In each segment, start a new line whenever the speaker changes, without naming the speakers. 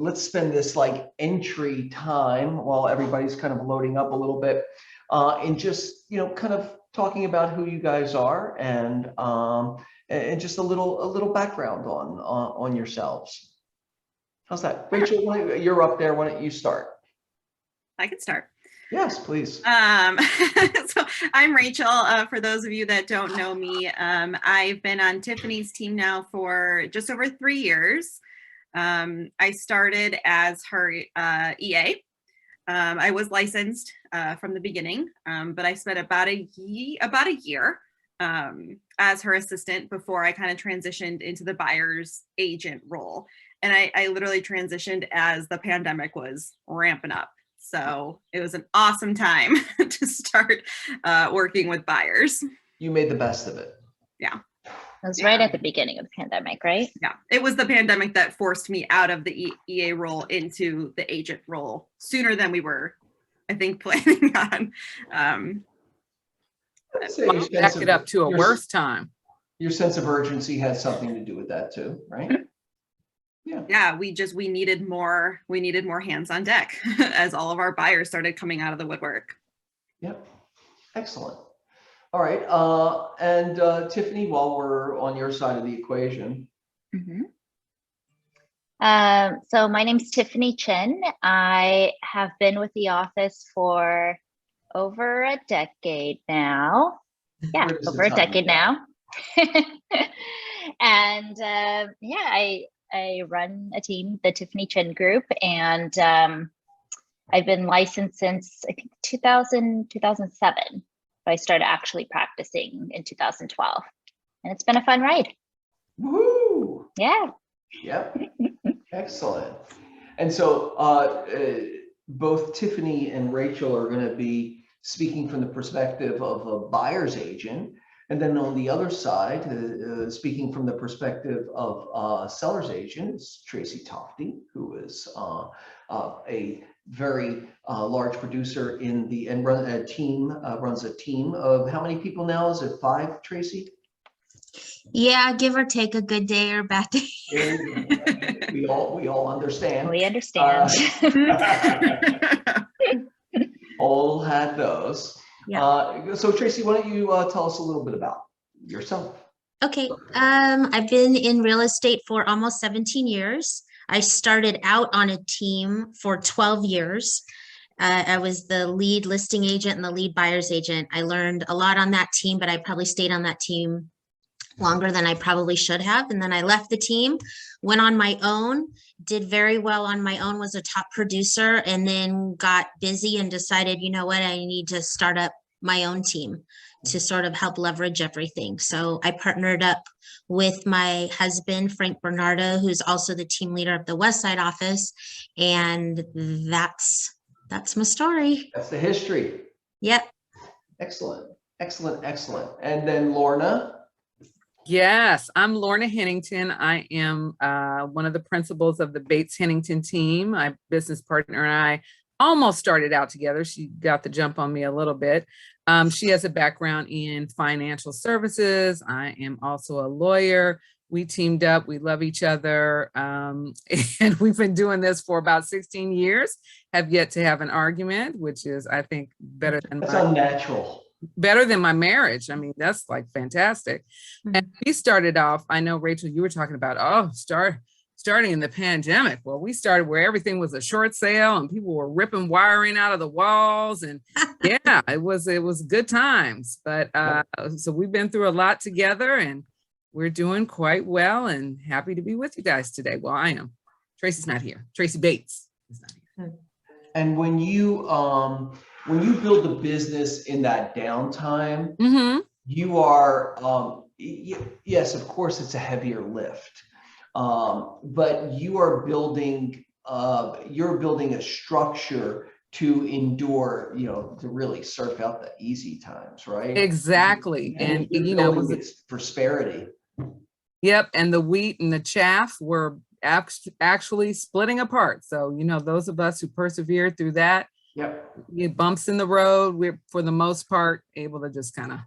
let's spend this like entry time while everybody's kind of loading up a little bit, and just, kind of talking about who you guys are, and just a little background on yourselves. How's that? Rachel, you're up there. Why don't you start?
I can start.
Yes, please.
So I'm Rachel. For those of you that don't know me, I've been on Tiffany's team now for just over 3 years. I started as her EA. I was licensed from the beginning, but I spent about a year as her assistant before I kind of transitioned into the buyer's agent role. And I literally transitioned as the pandemic was ramping up. So it was an awesome time to start working with buyers.
You made the best of it.
Yeah.
It was right at the beginning of the pandemic, right?
Yeah. It was the pandemic that forced me out of the EA role into the agent role sooner than we were, I think, planning on.
Back it up to a worse time.
Your sense of urgency had something to do with that too, right?
Yeah, we needed more hands on deck as all of our buyers started coming out of the woodwork.
Yep. Excellent. All right. And Tiffany, while we're on your side of the equation.
Mm-hmm. So my name's Tiffany Chen. I have been with the office for over a decade now. Yeah, over a decade now. And I run a team, the Tiffany Chen Group, and I've been licensed since I think 2007. But I started actually practicing in 2012, and it's been a fun ride.
Woo!
Yeah.
Yep. Excellent. And so both Tiffany and Rachel are going to be speaking from the perspective of a buyer's agent. And then on the other side, speaking from the perspective of a seller's agent, is Tracy Tofty, who is a very large producer and runs a team of how many people now? Is it 5, Tracy?
Yeah, give or take a good day or bad day.
We all understand.
We understand.
All had those.
Yeah.
So Tracy, why don't you tell us a little bit about yourself?
Okay. I've been in real estate for almost 17 years. I started out on a team for 12 years. I was the lead listing agent and the lead buyer's agent. I learned a lot on that team, but I probably stayed on that team longer than I probably should have. And then I left the team, went on my own, did very well on my own, was a top producer, and then got busy and decided, you know what, I need to start up my own team to sort of help leverage everything. So I partnered up with my husband, Frank Bernardo, who's also the team leader of the Westside office. And that's my story.
That's the history.
Yep.
Excellent. Excellent. Excellent. And then Lorna.
Yes, I'm Lorna Hennington. I am one of the principals of the Bates Hennington team. My business partner and I almost started out together. She got the jump on me a little bit. She has a background in financial services. I am also a lawyer. We teamed up. We love each other. And we've been doing this for about 16 years, have yet to have an argument, which is, I think, better than
unnatural.
Better than my marriage. I mean, that's like fantastic. Mm-hmm. And we started off, I know, Rachel, you were talking about, starting in the pandemic. Well, we started where everything was a short sale and people were ripping wiring out of the walls. And yeah, it was good times. But so we've been through a lot together and we're doing quite well and happy to be with you guys today. Well, I am. Tracy's not here. Tracy Bates is not here.
And when you build a business in that downtime,
mm-hmm.
you are, yes, of course, it's a heavier lift, but you're building a structure to endure, to really surf out the easy times, right?
Exactly. And
it's prosperity.
Yep. And the wheat and the chaff were actually splitting apart. So, those of us who persevered through that,
yep,
bumps in the road, we're for the most part able to just kind of,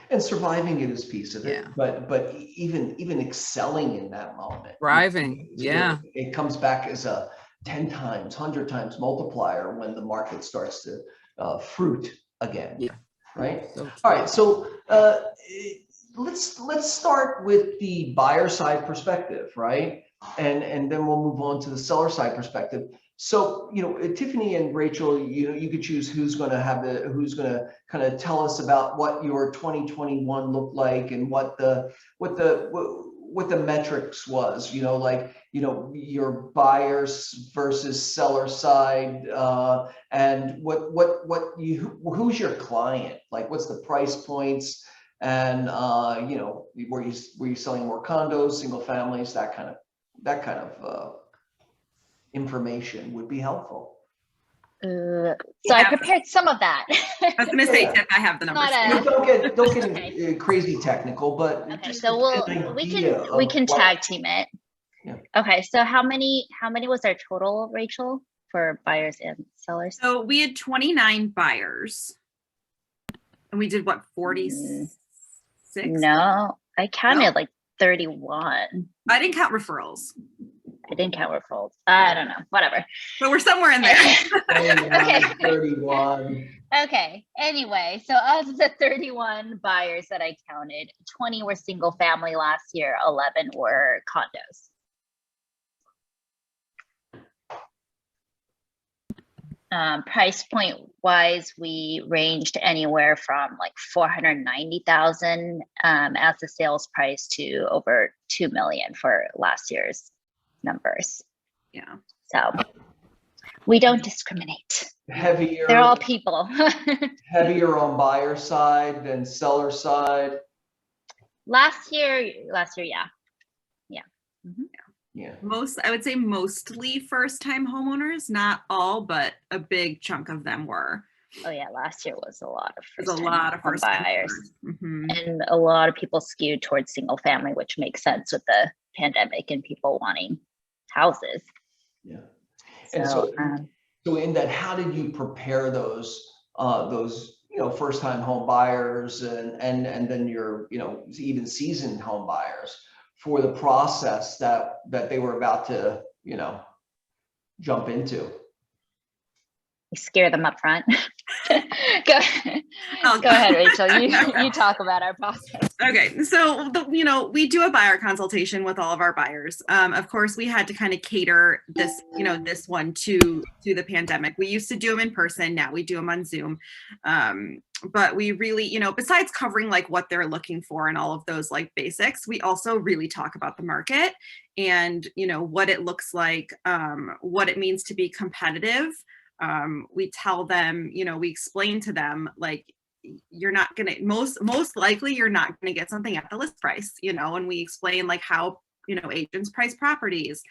and surviving it is piece of it.
Yeah.
But even excelling in that moment,
thriving, yeah,
it comes back as a 10 times, 100 times multiplier when the market starts to fruit again,
Yeah.
right?
So
All right, so let's start with the buyer side perspective, right? And then we'll move on to the seller side perspective. So, Tiffany and Rachel, you could choose who's going to kind of tell us about what your 2021 looked like and what the metrics was, your buyers versus seller side, and who's your client? Like, what's the price points? And were you selling more condos, single families, that kind of information would be helpful.
So I prepared some of that.
I was going to say,
Yeah.
Tiff, I have the numbers.
Don't get
Okay.
crazy technical, but
Okay,
just
so
an
we
idea
can
of what-
tag team it.
Yeah.
Okay, so how many was our total, Rachel, for buyers and sellers?
So we had 29 buyers. And we did what, 46?
No, I counted
No?
like 31.
I didn't count referrals,
I didn't count referrals. I don't know, whatever.
but we're somewhere in there.
31.
Okay, anyway, so of the 31 buyers that I counted, 20 were single family last year, 11 were condos. Price point wise, we ranged anywhere from like 490,000 as the sales price to over 2 million for last year's numbers.
Yeah.
So we don't discriminate.
Heavier.
They're all people.
Heavier on buyer side than seller side.
Last year, yeah. Mhm.
Yeah.
I would say mostly first-time homeowners, not all, but a big chunk of them were.
Oh yeah, last year was a lot of
There's
first
a lot of first
buyers.
Mhm.
And a lot of people skewed towards single family, which makes sense with the pandemic and people wanting houses.
Yeah. And so in that, how did you prepare those first time home buyers and then your even seasoned home buyers for the process that they were about to jump into?
We scare them up front. Go ahead, Rachel. You talk about our process.
Okay, so we do a buyer consultation with all of our buyers. Of course, we had to kind of cater this this one to the pandemic. We used to do them in person. Now we do them on Zoom. But we really, besides covering like what they're looking for and all of those like basics, we also really talk about the market and what it looks like, what it means to be competitive. We tell them, we explain to them, like, you're not going to, most likely you're not going to get something at the list price, and we explain like how, agents price properties.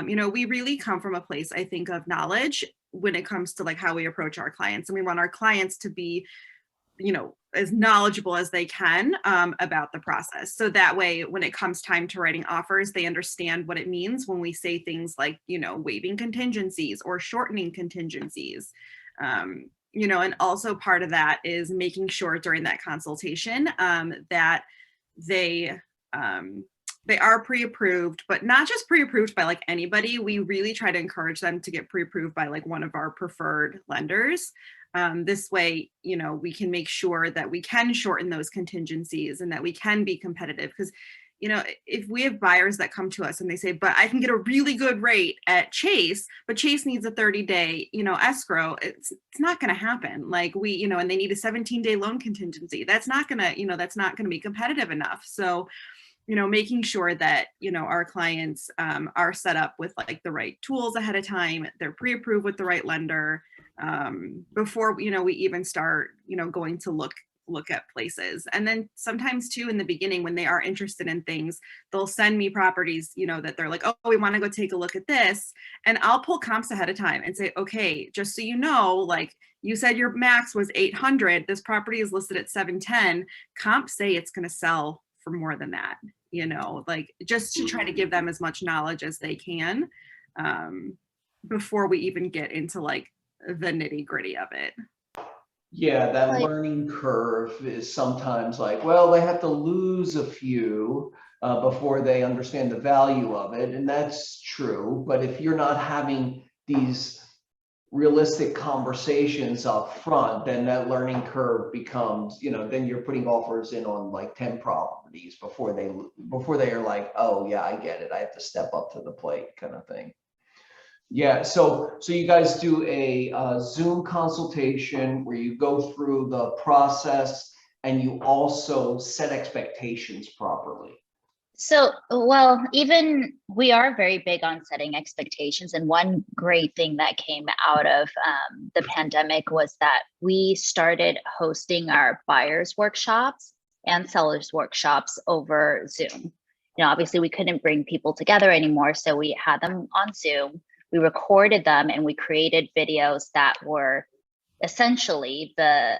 We really come from a place, I think, of knowledge when it comes to like how we approach our clients, and we want our clients to be, as knowledgeable as they can about the process. So that way, when it comes time to writing offers, they understand what it means when we say things like, waiving contingencies or shortening contingencies. And also part of that is making sure during that consultation that they are pre-approved, but not just pre-approved by like anybody. We really try to encourage them to get pre-approved by like one of our preferred lenders. This way, we can make sure that we can shorten those contingencies and that we can be competitive. Because, if we have buyers that come to us and they say, but I can get a really good rate at Chase, but Chase needs a 30-day, escrow, it's not going to happen. Like and they need a 17-day loan contingency. That's not going to be competitive enough. So, making sure that, our clients are set up with like the right tools ahead of time, they're pre-approved with the right lender before, we even start, going to look at places. And then sometimes too, in the beginning, when they are interested in things, they'll send me properties, that they're like, oh, we want to go take a look at this. And I'll pull comps ahead of time and say, okay, just so you know, like you said, your max was 800. This property is listed at 710. Comps say it's going to sell for more than that, like just to try to give them as much knowledge as they can before we even get into like the nitty gritty of it.
Yeah, that learning curve is sometimes like, well, they have to lose a few before they understand the value of it. And that's true. But if you're not having these realistic conversations up front, then that learning curve becomes, then you're putting offers in on like 10 properties before they are like, oh yeah, I get it. I have to step up to the plate kind of thing. Yeah, so you guys do a Zoom consultation where you go through the process and you also set expectations properly.
So, well, even we are very big on setting expectations. And one great thing that came out of the pandemic was that we started hosting our buyers workshops and sellers workshops over Zoom. Obviously we couldn't bring people together anymore. So we had them on Zoom, we recorded them, and we created videos that were essentially the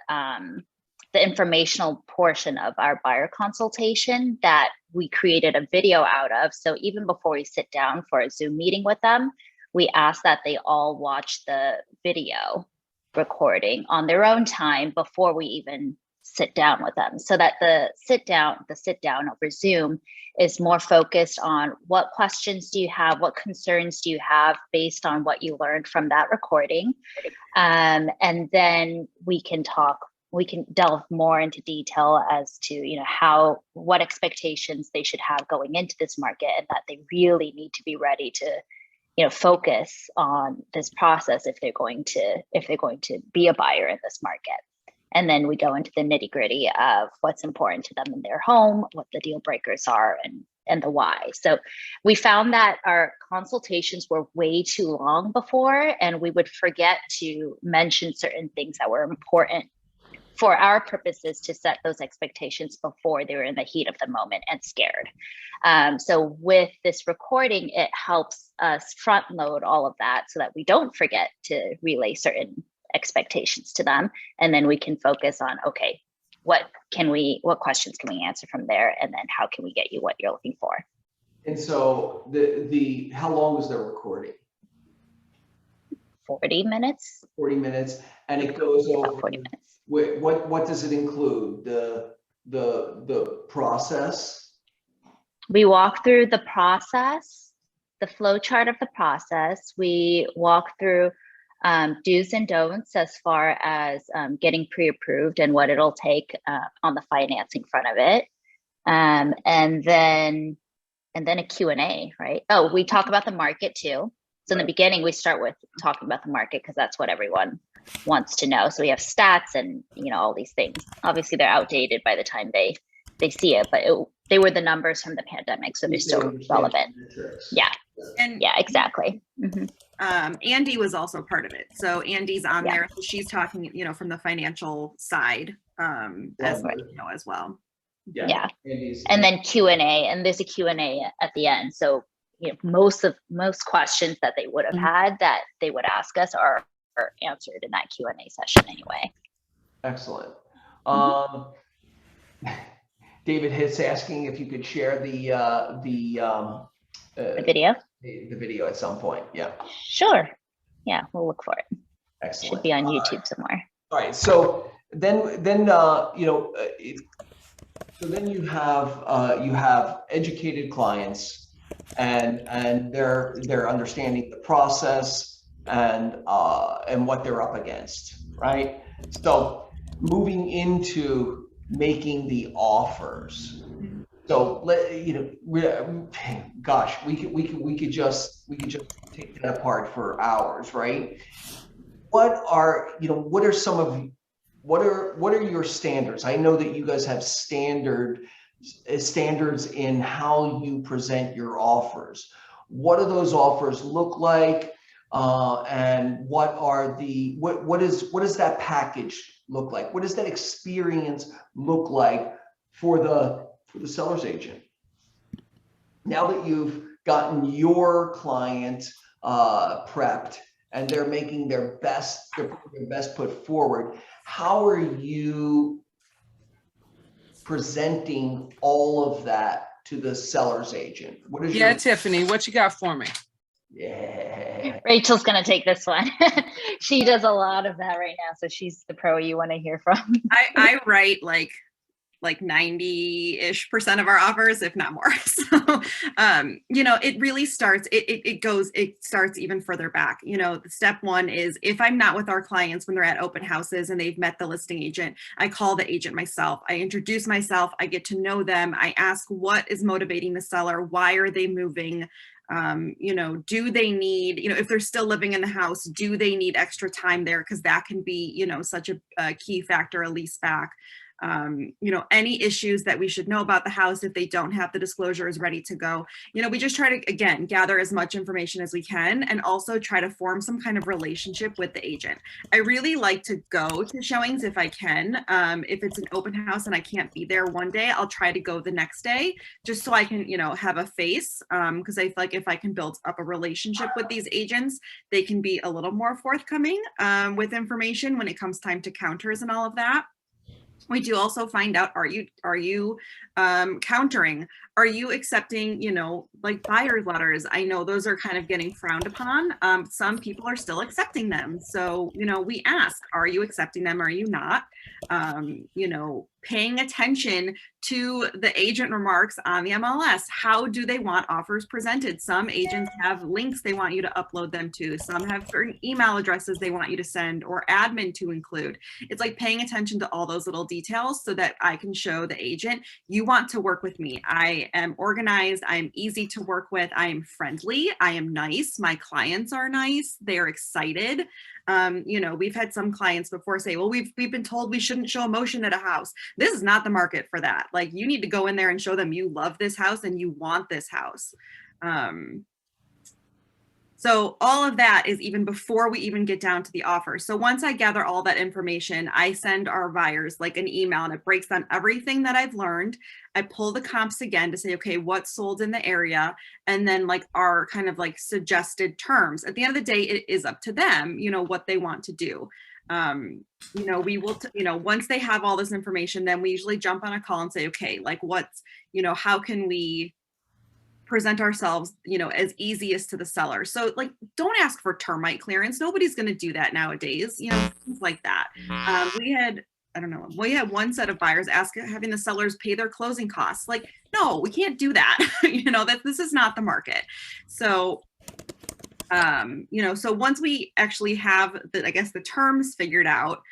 informational portion of our buyer consultation that we created a video out of. So even before we sit down for a Zoom meeting with them, we ask that they all watch the video recording on their own time before we even sit down with them, so that the sit down over Zoom is more focused on what questions do you have, what concerns do you have based on what you learned from that recording. And then we can delve more into detail as to, what expectations they should have going into this market, and that they really need to be ready to, focus on this process if they're going to be a buyer in this market. And then we go into the nitty gritty of what's important to them in their home, what the deal breakers are, and the why. So we found that our consultations were way too long before, and we would forget to mention certain things that were important for our purposes to set those expectations before they were in the heat of the moment and scared. So with this recording, it helps us front load all of that so that we don't forget to relay certain expectations to them. And then we can focus on, okay, what questions can we answer from there? And then how can we get you what you're looking for?
And so how long was the recording?
40 minutes.
40 minutes, and it goes over.
About 40 minutes.
What does it include? The process?
We walk through the process, the flow chart of the process. We walk through do's and don'ts as far as getting pre-approved and what it'll take on the financing front of it. And then a Q&A, right? Oh, we talk about the market too. So in the beginning, we start with talking about the market because that's what everyone wants to know. So we have stats and all these things. Obviously, they're outdated by the time they see it, but they were the numbers from the pandemic, so they're still relevant. Yeah,
And
yeah, exactly.
Andy was also part of it. So Andy's on
Yeah.
there. So she's talking, from the financial side as well.
Yeah. And then Q&A, and there's a Q&A at the end. So most questions that they would have had that they would ask us are answered in that Q&A session anyway.
Excellent. David Hitz asking if you could share the
Video?
the video at some point. Yeah.
Sure. Yeah, we'll look for it.
Excellent.
Should be on YouTube somewhere.
All right. So then you have educated clients and they're understanding the process and what they're up against, right? So moving into making the offers. So gosh, we could just take that apart for hours, right? What are your standards? I know that you guys have standards in how you present your offers. What do those offers look like? And what does that package look like? What does that experience look like for the seller's agent? Now that you've gotten your client prepped and they're making their best foot forward, how are you presenting all of that to the seller's agent? What is
Tiffany, what you got for me?
Yeah.
Rachel's going to take this one. She does a lot of that right now. So she's the pro you want to hear from.
I write like like 90-ish% of our offers, if not more. So, you know, it really starts, it starts even further back. You know, step one is if I'm not with our clients when they're at open houses and they've met the listing agent, I call the agent myself. I introduce myself. I get to know them. I ask what is motivating the seller. Why are they moving? You know, do they need, you know, if they're still living in the house, do they need extra time there? Because that can be, you know, such a key factor, a lease back. You know, any issues that we should know about the house if they don't have the disclosures ready to go. You know, we just try to, again, gather as much information as we can and also try to form some kind of relationship with the agent. I really like to go to showings if I can. If it's an open house and I can't be there one day, I'll try to go the next day just so I can, you know, have a face. Because I feel like if I can build up a relationship with these agents, they can be a little more forthcoming with information when it comes time to counters and all of that. We do also find out, are you countering? Are you accepting, you know, like buyer's letters? I know those are kind of getting frowned upon. Some people are still accepting them. So, you know, we ask, are you accepting them? Are you not? You know, paying attention to the agent remarks on the MLS. How do they want offers presented? Some agents have links they want you to upload them to. Some have certain email addresses they want you to send or admin to include. It's like paying attention to all those little details so that I can show the agent, you want to work with me. I am organized. I am easy to work with. I am friendly. I am nice. My clients are nice. They're excited. You know, we've had some clients before say, well, we've been told we shouldn't show emotion at a house. This is not the market for that. Like, you need to go in there and show them you love this house and you want this house. So all of that is even before we even get down to the offer. So once I gather all that information, I send our buyers like an email and it breaks down everything that I've learned. I pull the comps again to say, okay, what sold in the area? And then like our kind of like suggested terms. At the end of the day, it is up to them, you know, what they want to do. You know, we will, you know, once they have all this information, then we usually jump on a call and say, okay, like what's, you know, how can we present ourselves, you know, as easiest to the seller. So like, don't ask for termite clearance. Nobody's going to do that nowadays, you know, things like that. We had one set of buyers having the sellers pay their closing costs. Like, no, we can't do that. You know, that this is not the market. So, you know, so once we actually have the, I guess, the terms figured out,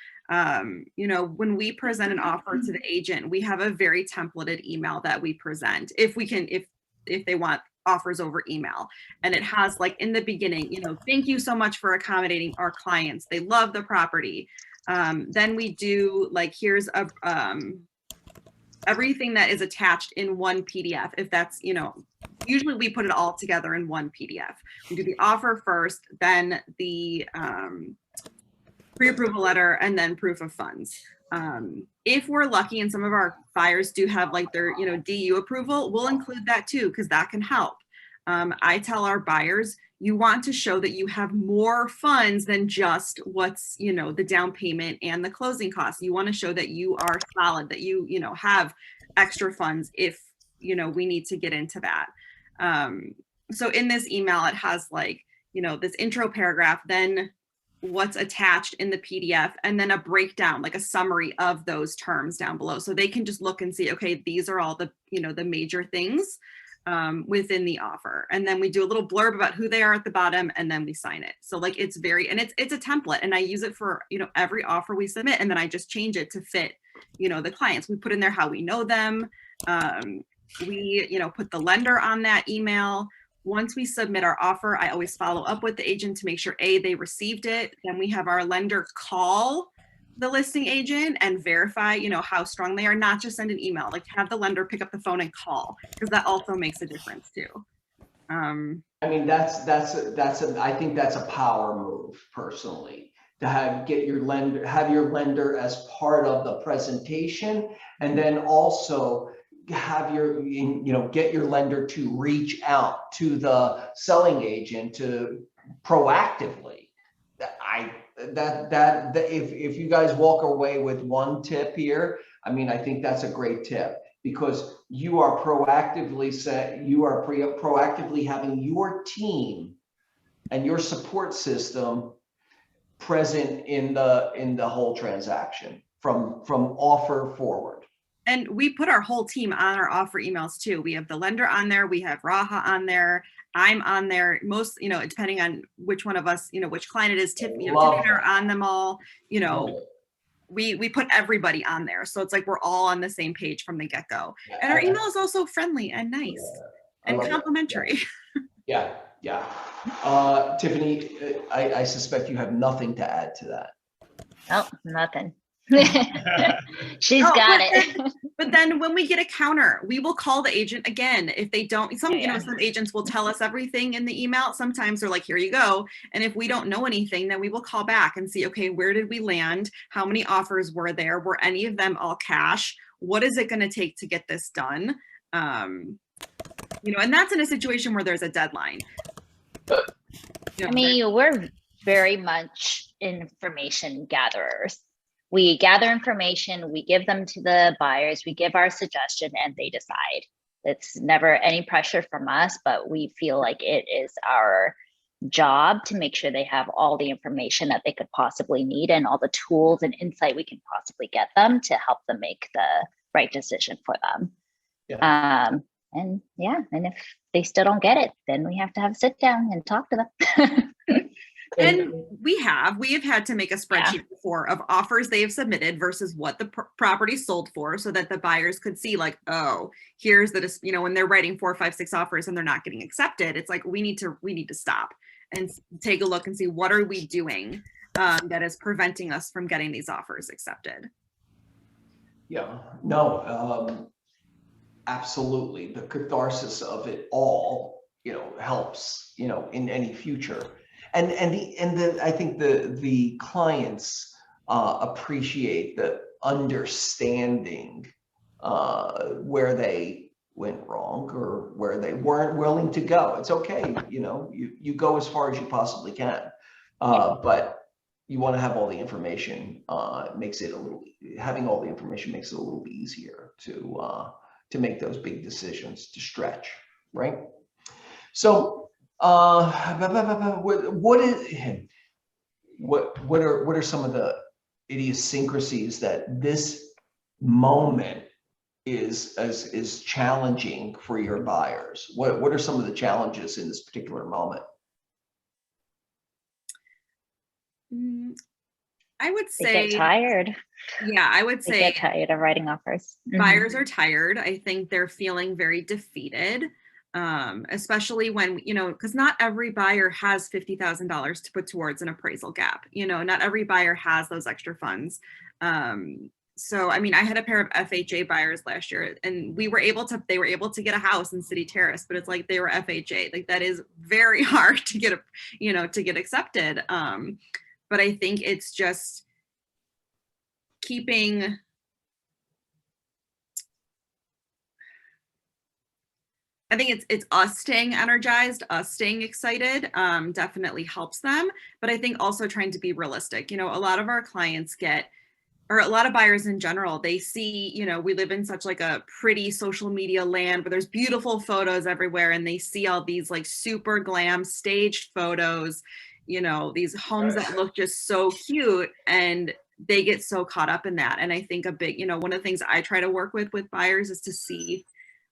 you know, when we present an offer to the agent, we have a very templated email that we present if we can, if they want offers over email. And it has like in the beginning, you know, thank you so much for accommodating our clients. They love the property. Then we do like, here's a, everything that is attached in one PDF. If that's, you know, usually we put it all together in one PDF. We do the offer first, then the pre-approval letter, and then proof of funds. If we're lucky and some of our buyers do have like their, you know, DU approval, we'll include that too, because that can help. I tell our buyers, you want to show that you have more funds than just what's, you know, the down payment and the closing costs. You want to show that you are solid, that you know, have extra funds if, you know, we need to get into that. So in this email, it has like, you know, this intro paragraph, then what's attached in the PDF, and then a breakdown, like a summary of those terms down below. So they can just look and see, okay, these are all the, you know, the major things within the offer. And then we do a little blurb about who they are at the bottom, and then we sign it. So like, it's very, and it's a template, and I use it for, you know, every offer we submit, and then I just change it to fit, you know, the clients. We put in there how we know them. We, you know, put the lender on that email. Once we submit our offer, I always follow up with the agent to make sure they received it. Then we have our lender call the listing agent and verify, you know, how strong they are, not just send an email, like have the lender pick up the phone and call, because that also makes a difference too.
I mean, I think that's a power move personally, to have your lender as part of the presentation, and then also have get your lender to reach out to the selling agent to proactively. If you guys walk away with one tip here, I mean, I think that's a great tip, because you are proactively having your team and your support system present in the whole transaction from offer forward.
And we put our whole team on our offer emails too. We have the lender on there, we have Raha on there, I'm on there. Most, depending on which one of us, which client it is, Tiffany,
Love
Tiffany are
that.
on them all. We put everybody on there, so it's like we're all on the same page from the get-go. And our email is also friendly and nice
I
and
love that.
complimentary.
Yeah, yeah. Tiffany, I suspect you have nothing to add to that.
Oh, nothing. She's
Oh,
got
but
it.
But then when we get a counter, we will call the agent again. If they don't,
Yeah.
some agents will tell us everything in the email. Sometimes they're like, here you go. And if we don't know anything, then we will call back and see, okay, where did we land? How many offers were there? Were any of them all cash? What is it going to take to get this done? And that's in a situation where there's a deadline.
I mean, we're very much information gatherers. We gather information, we give them to the buyers, we give our suggestion, and they decide. It's never any pressure from us, but we feel like it is our job to make sure they have all the information that they could possibly need and all the tools and insight we can possibly get them to help them make the right decision for them.
Yeah.
And if they still don't get it, then we have to have a sit down and talk to them.
And we have had to make a spreadsheet before of offers they have submitted versus what the property sold for, so that the buyers could see, like, oh, here's the, when they're writing 4, 5, 6 offers and they're not getting accepted, it's like we need to stop and take a look and see what are we doing that is preventing us from getting these offers accepted.
Yeah, no, absolutely. The catharsis of it all, helps, in any future. And I think the clients appreciate the understanding where they went wrong or where they weren't willing to go. It's okay, you go as far as you possibly can, but you want to have all the information. Having all the information makes it a little easier to make those big decisions, to stretch, right? So. What are some of the idiosyncrasies that this moment is challenging for your buyers? What are some of the challenges in this particular moment?
I would
They
say
get tired.
Yeah, I would
They
say
get tired of writing offers.
buyers are tired. I think they're feeling very defeated. Especially when, because not every buyer has $50,000 to put towards an appraisal gap. Not every buyer has those extra funds. So, I mean, I had a pair of FHA buyers last year, and they were able to get a house in City Terrace, but it's like they were FHA. Like, that is very hard to get to get accepted. But I think it's just keeping. I think it's us staying energized, us staying excited, definitely helps them. But I think also trying to be realistic. A lot of our clients or a lot of buyers in general, they see, we live in such like a pretty social media land where there's beautiful photos everywhere, and they see all these like super glam staged photos, these homes that look just so cute, and they get so caught up in that. And I think one of the things I try to work with buyers is to see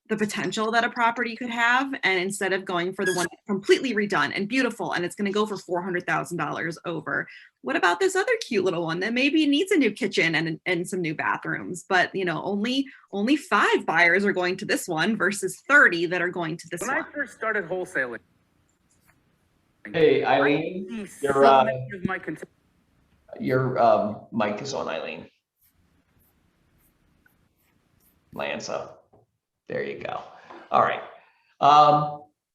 the potential that a property could have. And instead of going for the one completely redone and beautiful, and it's going to go for $400,000 over, what about this other cute little one that maybe needs a new kitchen and some new bathrooms? But, only 5 buyers are going to this one versus 30 that are going to this one.
When I first started wholesaling.
Hey, Eileen, your mic is on, Eileen. Lanza. There you go. All right.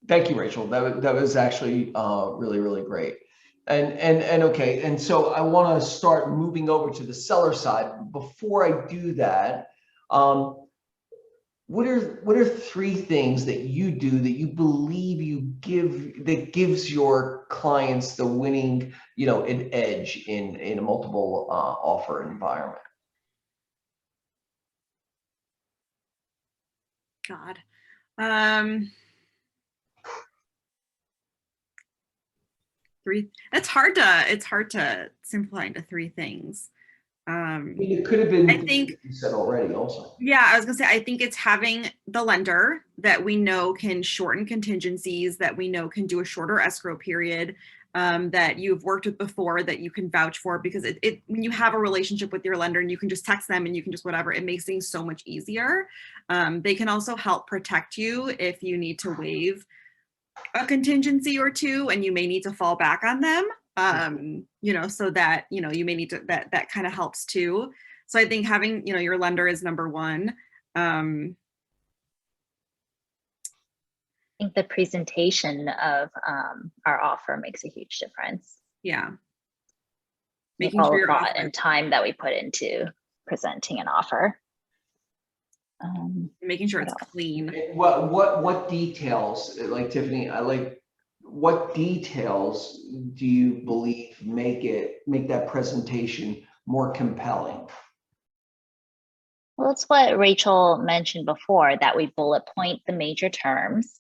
Thank you, Rachel. That was actually really, really great. And okay. And so I want to start moving over to the seller side. Before I do that, what are 3 things that you do that you believe that gives your clients the winning, an edge in a multiple offer environment?
God. It's hard to simplify into 3 things.
I mean, it could have been.
I think-
You said already also.
Yeah, I was gonna say, I think it's having the lender that we know can shorten contingencies, that we know can do a shorter escrow period, that you've worked with before, that you can vouch for, because when you have a relationship with your lender and you can just text them and you can just whatever, it makes things so much easier. They can also help protect you if you need to waive a contingency or two and you may need to fall back on them. So that, you may need to, that kind of helps too. So I think having, your lender is number one.
I think the presentation of our offer makes a huge difference.
Yeah.
With
Making
all
sure
the
you're
thought
offering-
and time that we put into presenting an offer.
making sure it's
What else?
clean.
What details, like Tiffany, what details do you believe make that presentation more compelling?
Well, it's what Rachel mentioned before, that we bullet point the major terms.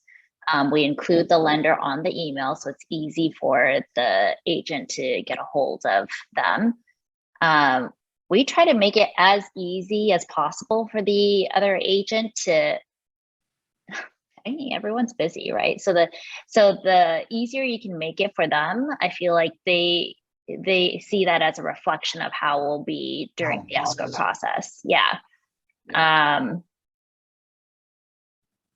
We include the lender on the email, so it's easy for the agent to get a hold of them. We try to make it as easy as possible for the other agent to, I mean, everyone's busy, right? So the easier you can make it for them, I feel like they see that as a reflection of how we'll be during the escrow process. Yeah.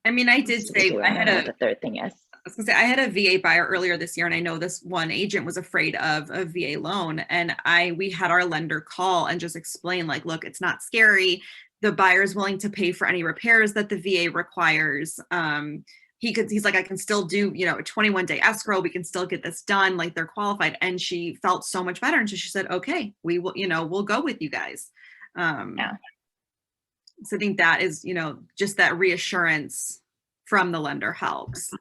I mean, I did say,
I don't know what the third thing is.
I was gonna say, I had a VA buyer earlier this year, and I know this one agent was afraid of a VA loan, and we had our lender call and just explain, like, look, it's not scary. The buyer is willing to pay for any repairs that the VA requires. He's like, I can still do, a 21-day escrow. We can still get this done. Like, they're qualified. And she felt so much better. And so she said, okay, we will, we'll go with you guys.
Yeah.
So I think that is, just that reassurance from the lender helps.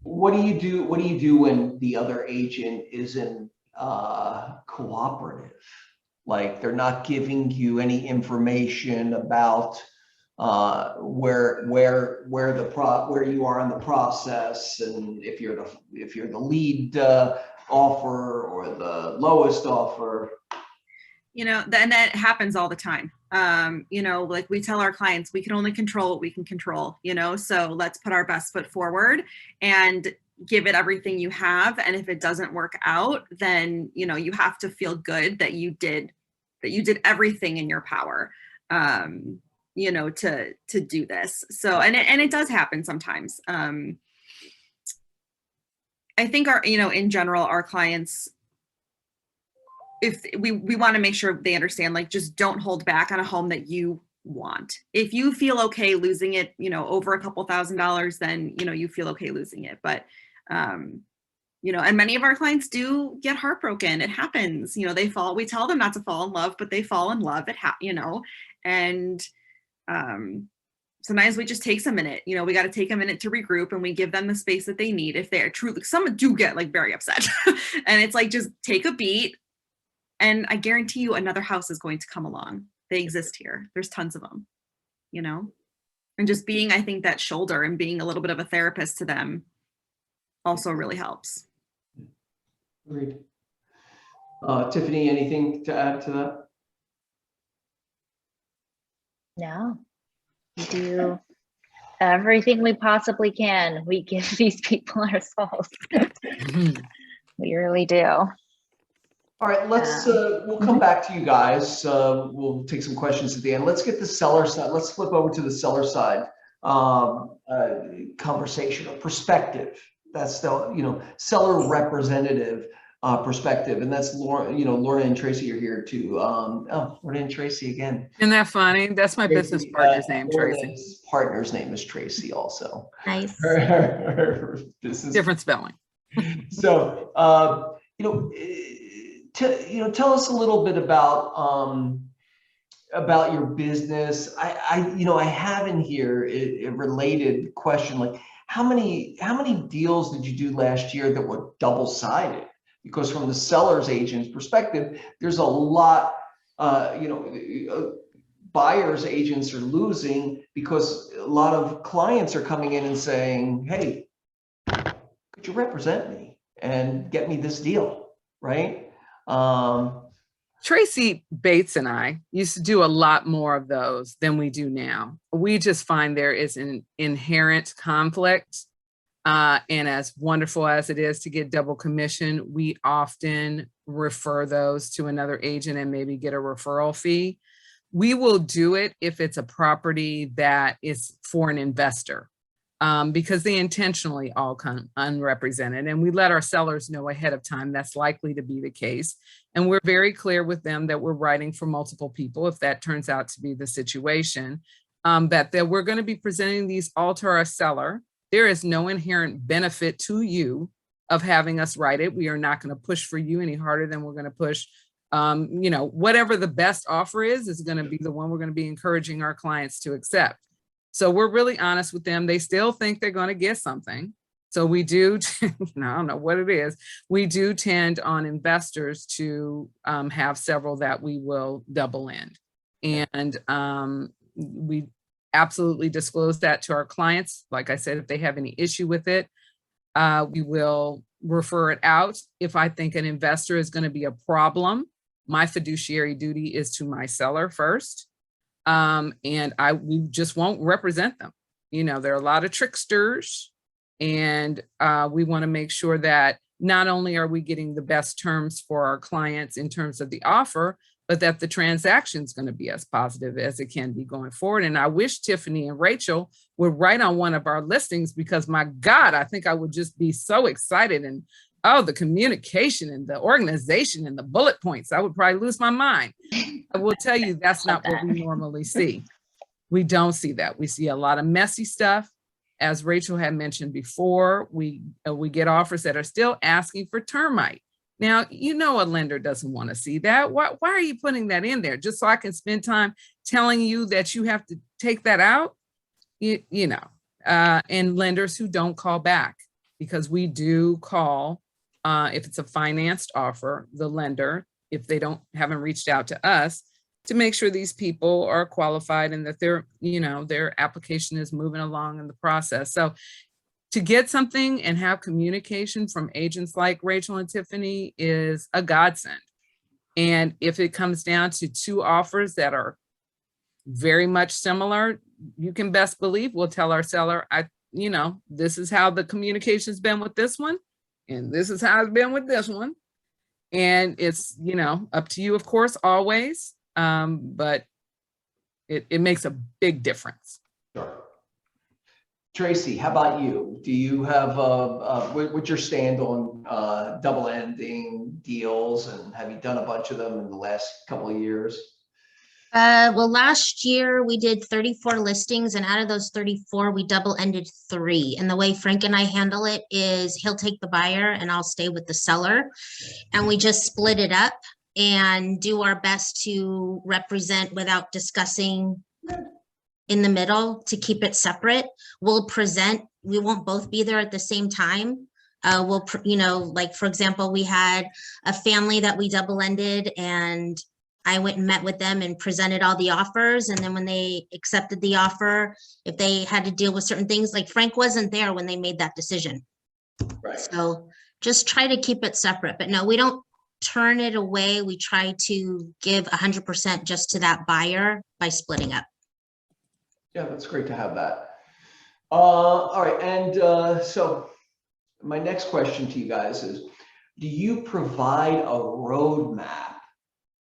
What do you do when the other agent isn't cooperative? Like, they're not giving you any information about where you are in the process, and if you're the lead offer or the lowest offer.
And that happens all the time. Like we tell our clients, we can only control what we can control, so let's put our best foot forward and give it everything you have. And if it doesn't work out, then, you have to feel good that you did everything in your power, to do this. So, and it does happen sometimes. I think in general, our clients, if we want to make sure they understand, like, just don't hold back on a home that you want. If you feel okay losing it, over a couple $1,000s, then, you feel okay losing it. But, and many of our clients do get heartbroken. It happens, we tell them not to fall in love, but they fall in love. And sometimes we just takes a minute, we got to take a minute to regroup, and we give them the space that they need. If they're truly, some do get like very upset and it's like, just take a beat. And I guarantee you another house is going to come along. They exist here. There's tons of them, and just being, I think, that shoulder and being a little bit of a therapist to them also really helps.
Agreed. Tiffany, anything to add to that?
No, we do everything we possibly can. We give these people our souls. We really do.
All right, we'll come back to you guys. We'll take some questions at the end. Let's get the seller side. Let's flip over to the seller side conversation or perspective. That's the, seller representative perspective. And that's Lorna and Tracy are here too. Lorna and Tracy again.
Isn't that funny? That's my business partner's name, Tracy.
Lorna's partner's name is Tracy also.
Nice.
Her business.
Different spelling.
So, tell us a little bit about your business. I have in here a related question, like how many deals did you do last year that were double-sided? Because from the seller's agent's perspective, there's a lot, buyer's agents are losing because a lot of clients are coming in and saying, hey, could you represent me and get me this deal, right?
Tracy Bates and I used to do a lot more of those than we do now. We just find there is an inherent conflict. And as wonderful as it is to get double commission, we often refer those to another agent and maybe get a referral fee. We will do it if it's a property that is for an investor, because they intentionally all come unrepresented, and we let our sellers know ahead of time that's likely to be the case. And we're very clear with them that we're writing for multiple people if that turns out to be the situation, that we're going to be presenting these all to our seller. There is no inherent benefit to you of having us write it. We are not going to push for you any harder than we're going to push. Whatever the best offer is going to be the one we're going to be encouraging our clients to accept. So we're really honest with them. They still think they're going to get something. So we do, I don't know what it is. We do tend on investors to have several that we will double end. And we absolutely disclose that to our clients. Like I said, if they have any issue with it, we will refer it out. If I think an investor is going to be a problem, my fiduciary duty is to my seller first. And we just won't represent them. There are a lot of tricksters, and we want to make sure that not only are we getting the best terms for our clients in terms of the offer, but that the transaction is going to be as positive as it can be going forward. And I wish Tiffany and Rachel would write on one of our listings, because my God, I think I would just be so excited. And the communication and the organization and the bullet points, I would probably lose my mind. I will tell you, that's not what we normally see. We don't see that. We see a lot of messy stuff. As Rachel had mentioned before, we get offers that are still asking for termite. Now, a lender doesn't want to see that. Why are you putting that in there? Just so I can spend time telling you that you have to take that out? And lenders who don't call back, because we do call, if it's a financed offer, the lender, if they haven't reached out to us, to make sure these people are qualified and that their application is moving along in the process. So to get something and have communication from agents like Rachel and Tiffany is a godsend. And if it comes down to two offers that are very much similar, you can best believe we'll tell our seller, this is how the communication's been with this one, and this is how it's been with this one. And it's, up to you, of course, always. But it makes a big difference.
Sure. Tracy, how about you? Do you have what's your stand on double ending deals, and have you done a bunch of them in the last couple of years?
Well, last year we did 34 listings, and out of those 34, we double ended 3. And the way Frank and I handle it is he'll take the buyer and I'll stay with the seller. And we just split it up and do our best to represent without discussing in the middle, to keep it separate. We'll present, we won't both be there at the same time. Like for example, we had a family that we double ended, and I went and met with them and presented all the offers. And then when they accepted the offer, if they had to deal with certain things, like Frank wasn't there when they made that decision.
Right.
So just try to keep it separate, but no, we don't turn it away. We try to give 100% just to that buyer by splitting up.
Yeah, that's great to have that. All right, and so my next question to you guys is, do you provide a roadmap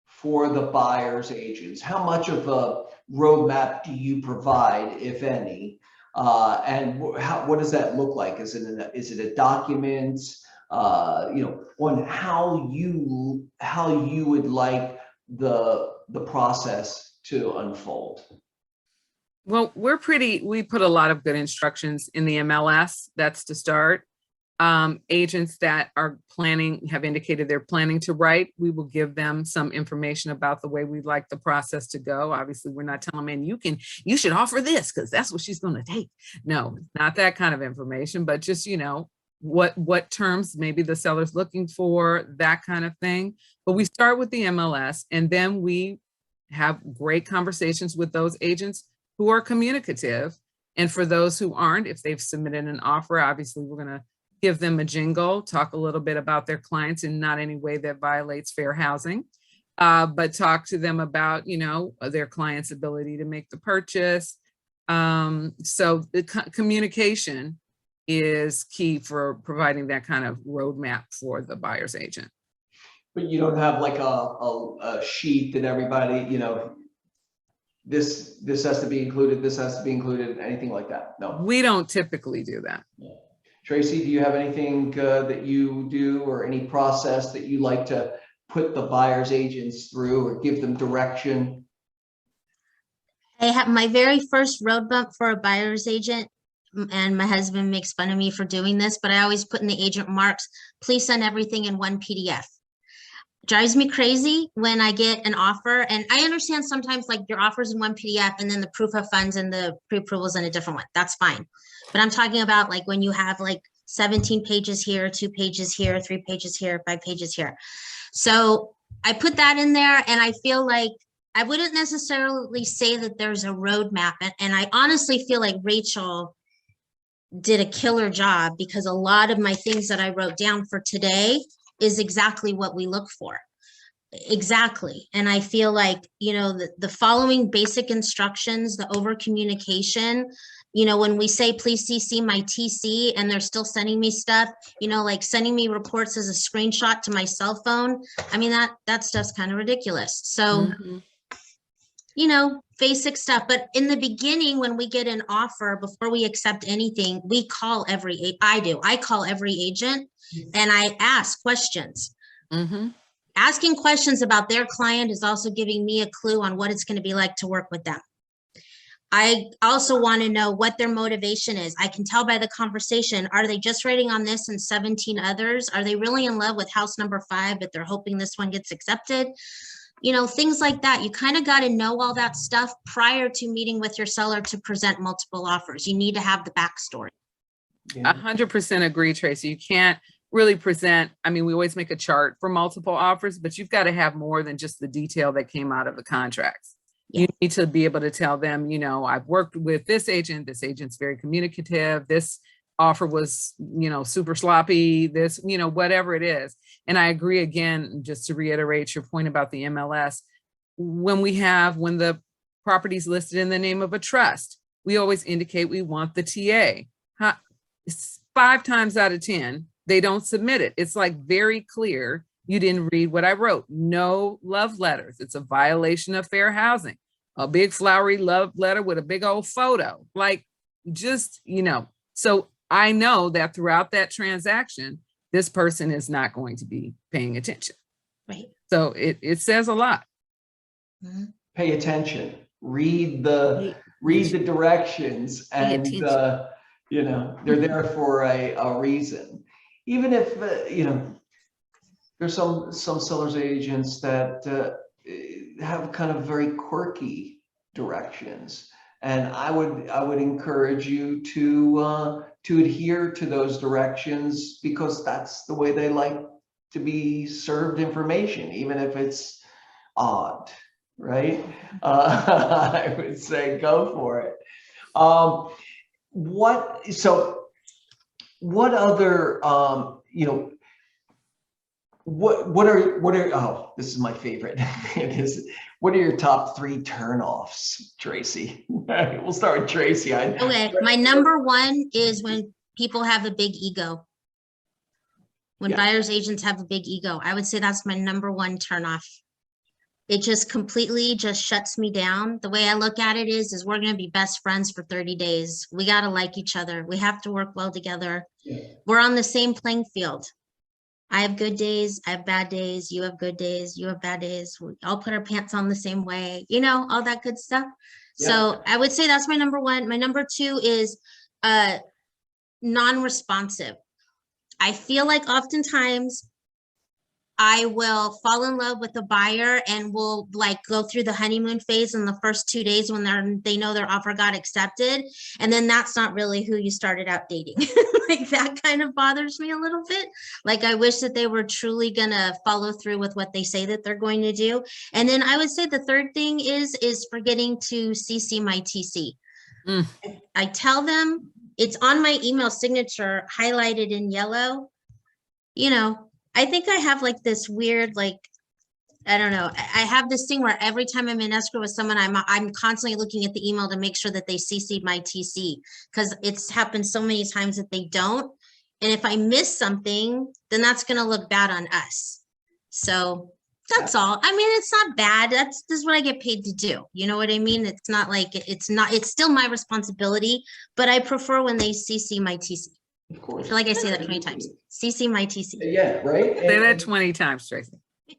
for the buyer's agents? How much of a roadmap do you provide, if any? And what does that look like? Is it a document? On how you would like the process to unfold?
Well, we put a lot of good instructions in the MLS. That's to start. Agents that are have indicated they're planning to write, we will give them some information about the way we'd like the process to go. Obviously, we're not telling them, you should offer this because that's what she's going to take. No, not that kind of information, but just, what terms maybe the seller's looking for, that kind of thing. But we start with the MLS, and then we have great conversations with those agents who are communicative. And for those who aren't, if they've submitted an offer, obviously we're going to give them a jingle, talk a little bit about their clients in not any way that violates fair housing. but talk to them about, their client's ability to make the purchase. So the communication is key for providing that kind of roadmap for the buyer's agent.
But you don't have like a sheet that everybody, this has to be included, this has to be included, anything like that? No.
We don't typically do that.
Tracy, do you have anything that you do or any process that you like to put the buyer's agents through or give them direction?
I have my very first road bump for a buyer's agent, and my husband makes fun of me for doing this, but I always put in the agent marks, please send everything in one PDF. Drives me crazy when I get an offer, and I understand sometimes like your offers in one PDF and then the proof of funds and the pre-approvals in a different one. That's fine. But I'm talking about like when you have like 17 pages here, 2 pages here, 3 pages here, 5 pages here. So I put that in there, and I feel like I wouldn't necessarily say that there's a roadmap. And I honestly feel like Rachel did a killer job, because a lot of my things that I wrote down for today is exactly what we look for. Exactly. And I feel like, the following basic instructions, the over communication, when we say, please CC my TC, and they're still sending me stuff, like sending me reports as a screenshot to my cell phone. I mean, that stuff's kind of ridiculous. So, basic stuff. But in the beginning, when we get an offer, before we accept anything, we call I call every agent, and I ask questions. Asking questions about their client is also giving me a clue on what it's going to be like to work with them. I also want to know what their motivation is. I can tell by the conversation, are they just writing on this and 17 others? Are they really in love with house number 5, but they're hoping this one gets accepted? Things like that. You kind of got to know all that stuff prior to meeting with your seller to present multiple offers. You need to have the backstory.
100% agree, Tracy. You can't really present, we always make a chart for multiple offers, but you've got to have more than just the detail that came out of the contracts. You need to be able to tell them, I've worked with this agent's very communicative, this offer was, super sloppy, this, whatever it is. And I agree, again, just to reiterate your point about the MLS, when the property's listed in the name of a trust, we always indicate we want the TA. 5 times out of 10, they don't submit it. It's like very clear. You didn't read what I wrote. No love letters. It's a violation of fair housing. A big flowery love letter with a big old photo. Like, just, so I know that throughout that transaction, this person is not going to be paying attention.
Right.
So it says a lot.
Pay attention, read the directions, and they're there for a reason. Even if there's some sellers agents that have kind of very quirky directions, and I would encourage you to adhere to those directions, because that's the way they like to be served information, even if it's odd, right? I would say go for it. What other this is my favorite. What are your top 3 turnoffs, Tracy? We'll start with Tracy.
Okay, my number 1 is when people have a big ego. When buyer's agents have a big ego, I would say that's my number 1 turnoff. It just completely just shuts me down. The way I look at it is we're going to be best friends for 30 days. We got to like each other. We have to work well together. We're on the same playing field. I have good days, I have bad days, you have good days, you have bad days. We all put our pants on the same way, all that good stuff. So I would say that's my number 1. My number 2 is non-responsive. I feel like oftentimes I will fall in love with a buyer and we'll like go through the honeymoon phase in the first 2 days when they know their offer got accepted. And then that's not really who you started out dating. Like that kind of bothers me a little bit. Like I wish that they were truly gonna follow through with what they say that they're going to do. And then I would say the third thing is forgetting to CC my TC. I tell them it's on my email signature highlighted in yellow. I think I have like this weird, like, I don't know. I have this thing where every time I'm in escrow with someone, I'm constantly looking at the email to make sure that they CC'd my TC, because it's happened so many times that they don't. And if I miss something, then that's gonna look bad on us. So that's all. I mean, it's not bad. This is what I get paid to do. You know what I mean? It's not like, it's still my responsibility, but I prefer when they CC my TC.
Of
I
course.
feel like I say that 20 times. CC my TC.
Yeah, right?
Say
And-
that 20 times, Tracy.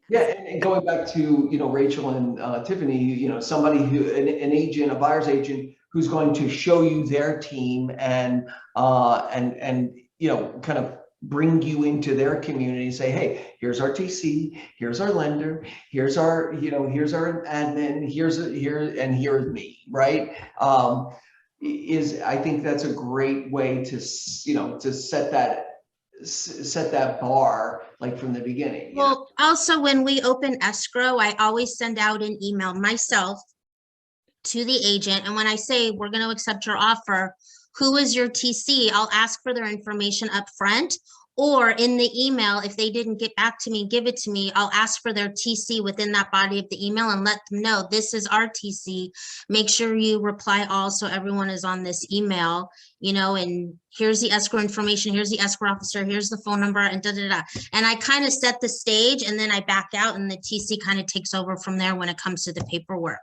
Yeah, and going back to, Rachel and Tiffany, somebody who, an agent, a buyer's agent, who's going to show you their team and kind of bring you into their community, say, hey, here's our TC, here's our lender, here's our, here's our admin, here's me, right? I think that's a great way to, to set that bar, like from the beginning.
Well, also when we open escrow, I always send out an email myself to the agent. And when I say we're going to accept your offer, who is your TC? I'll ask for their information up front, or in the email, if they didn't get back to me, give it to me. I'll ask for their TC within that body of the email and let them know this is our TC. Make sure you reply all so everyone is on this email, and here's the escrow information, here's the escrow officer, here's the phone number, and da-da-da. And I kind of set the stage and then I back out and the TC kind of takes over from there when it comes to the paperwork.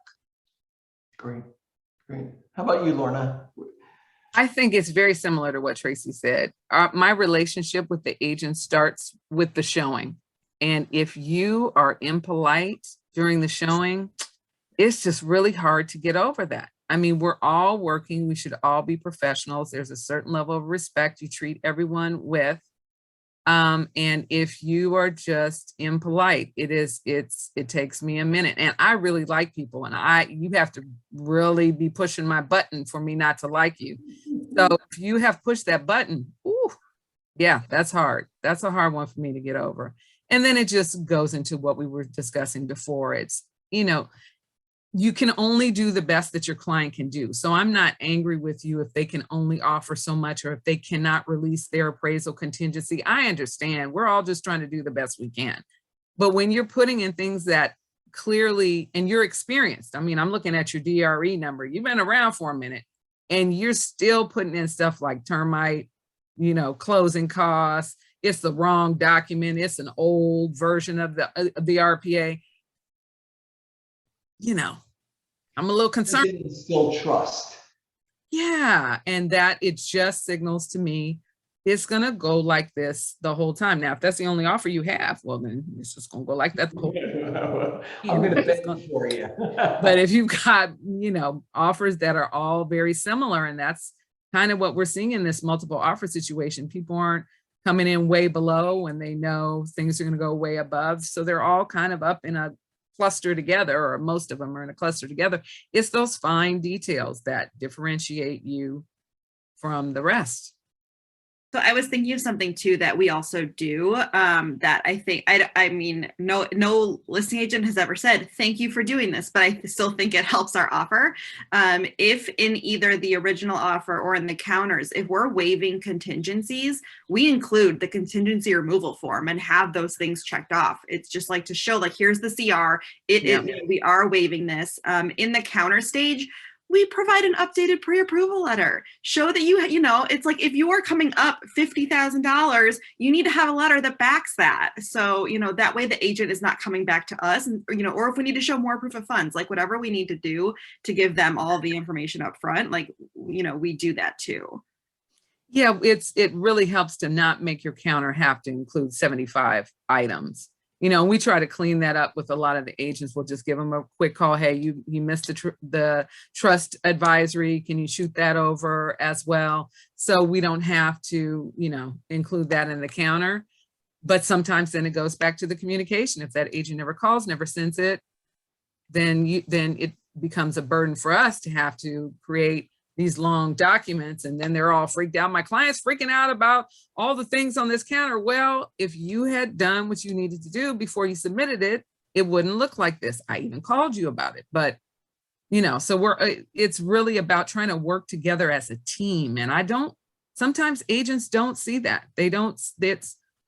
Great. How about you, Lorna?
I think it's very similar to what Tracy said. My relationship with the agent starts with the showing. And if you are impolite during the showing, it's just really hard to get over that. I mean, we're all working. We should all be professionals. There's a certain level of respect you treat everyone with. And if you are just impolite, it takes me a minute. And I really like people, and you have to really be pushing my button for me not to like you. So if you have pushed that button, ooh, yeah, that's hard. That's a hard one for me to get over. And then it just goes into what we were discussing before. It's, you can only do the best that your client can do. So I'm not angry with you if they can only offer so much, or if they cannot release their appraisal contingency. I understand. We're all just trying to do the best we can. But when you're putting in things that clearly, and you're experienced, I mean, I'm looking at your DRE number. You've been around for a minute and you're still putting in stuff like termite, closing costs. It's the wrong document. It's an old version of the RPA. I'm a little concerned.
Still trust.
Yeah. And that it just signals to me it's going to go like this the whole time. Now, if that's the only offer you have, well, then it's just going to go like that the whole time.
I'm going to bet for you.
But if you've got, offers that are all very similar, and that's kind of what we're seeing in this multiple offer situation, people aren't coming in way below when they know things are going to go way above. So they're all kind of up in a cluster together, or most of them are in a cluster together. It's those fine details that differentiate you from the rest.
So I was thinking of something too that we also do that I think, I mean, no listing agent has ever said, thank you for doing this, but I still think it helps our offer. If in either the original offer or in the counters, if we're waiving contingencies, we include the contingency removal form and have those things checked off. It's just like to show, like, here's the CR, we are waiving this. In the counter stage, we provide an updated pre-approval letter. Show that it's like if you are coming up $50,000, you need to have a letter that backs that. So, that way the agent is not coming back to us, and, or if we need to show more proof of funds, like whatever we need to do to give them all the information up front, like, we do that too.
Yeah, it really helps to not make your counter have to include 75 items. We try to clean that up with a lot of the agents. We'll just give them a quick call. Hey, you missed the trust advisory. Can you shoot that over as well? So we don't have to, include that in the counter. But sometimes then it goes back to the communication. If that agent never calls, never sends it, then it becomes a burden for us to have to create these long documents, and then they're all freaked out. My client's freaking out about all the things on this counter. Well, if you had done what you needed to do before you submitted it, it wouldn't look like this. I even called you about it, but so it's really about trying to work together as a team. And sometimes agents don't see that.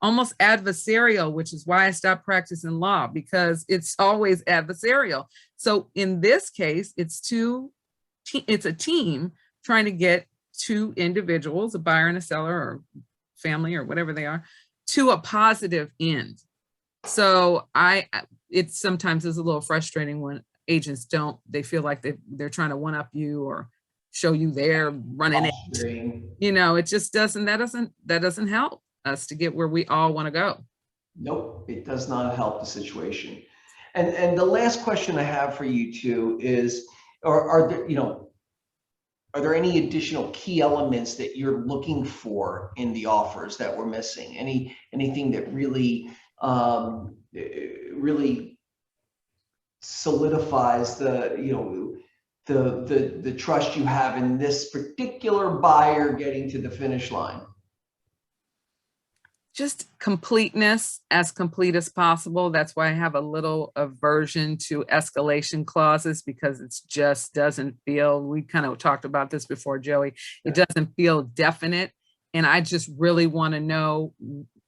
almost adversarial, which is why I stopped practicing law, because it's always adversarial. So in this case, it's a team trying to get two individuals, a buyer and a seller or family or whatever they are, to a positive end. So it sometimes is a little frustrating when agents they feel like they're trying to one up you or show you they're running it. It just that doesn't help us to get where we all want to go.
Nope, it does not help the situation. And the last question I have for you two is, are there any additional key elements that you're looking for in the offers that we're missing? Anything that really really solidifies the trust you have in this particular buyer getting to the finish line?
Just completeness, as complete as possible. That's why I have a little aversion to escalation clauses, because it just doesn't feel, we kind of talked about this before, Joey, it doesn't feel definite. And I just really want to know,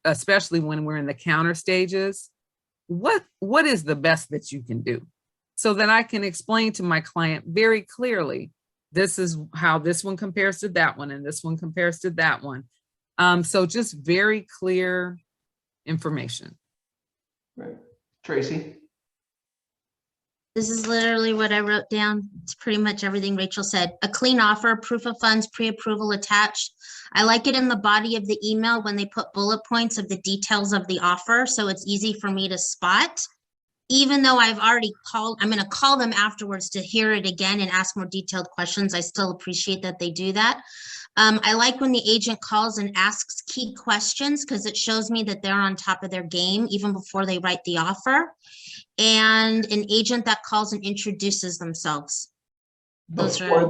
especially when we're in the counter stages, what is the best that you can do, so that I can explain to my client very clearly, this is how this one compares to that one, and this one compares to that one. So just very clear information.
Right. Tracy?
This is literally what I wrote down. It's pretty much everything Rachel said. A clean offer, proof of funds, pre-approval attached. I like it in the body of the email when they put bullet points of the details of the offer, so it's easy for me to spot. Even though I've already called, I'm going to call them afterwards to hear it again and ask more detailed questions. I still appreciate that they do that. I like when the agent calls and asks key questions, because it shows me that they're on top of their game even before they write the offer. And an agent that calls and introduces themselves.
Before